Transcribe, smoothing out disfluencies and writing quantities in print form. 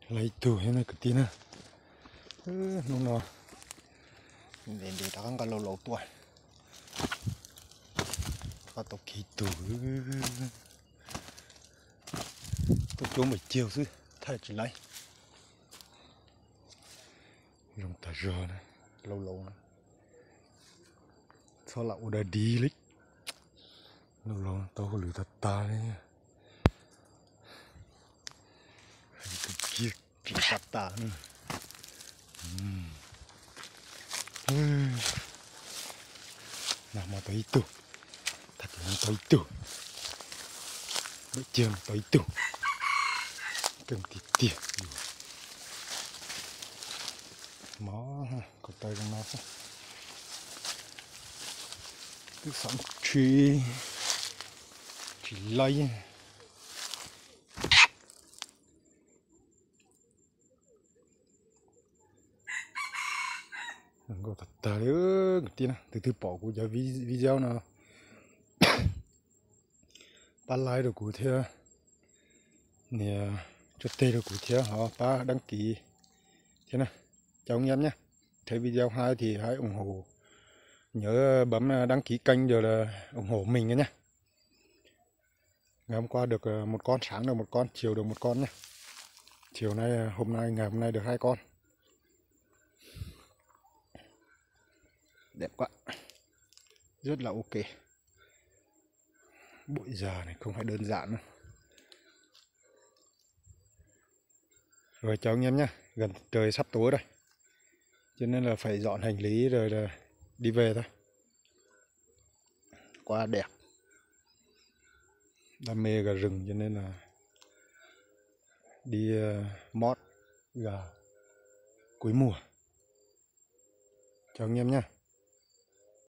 lấy tủ thế này cái tí nữa nó để ta ăn cả lâu lâu tuổi và tao kỳ tủ tao chỗ một chiều chứ thay chỉ lấy dùng ta giờ này lâu lâu này sao lại udah đi lịch lâu lâu tao có lưỡi thật ta đấy cái kia chỉ thật ta nữa nào mà tới tủ thật là tới tủ bữa chiều tới tủ cần tiền mó có tay trong nó cứ sống chỉ lấy có thật ta nữa tí nào từ từ bỏ của giờ video nào ba like được của theo nè cho tê được của theo họ ba đăng ký thế nào chào anh em nhé. Thấy video hay thì hãy ủng hộ, nhớ bấm đăng ký kênh rồi là ủng hộ mình nhé. Ngày hôm qua được một con, sáng được một con, chiều được một con nhé. Chiều nay ngày hôm nay được 2 con. Đẹp quá, rất là ok. Bụi già này không phải đơn giản đâu. Rồi chào anh em nhé, gần trời sắp tối rồi cho nên là phải dọn hành lý rồi là đi về thôi. Quá đẹp, đam mê gà rừng cho nên là đi mót gà cuối mùa. Chào anh em nhé.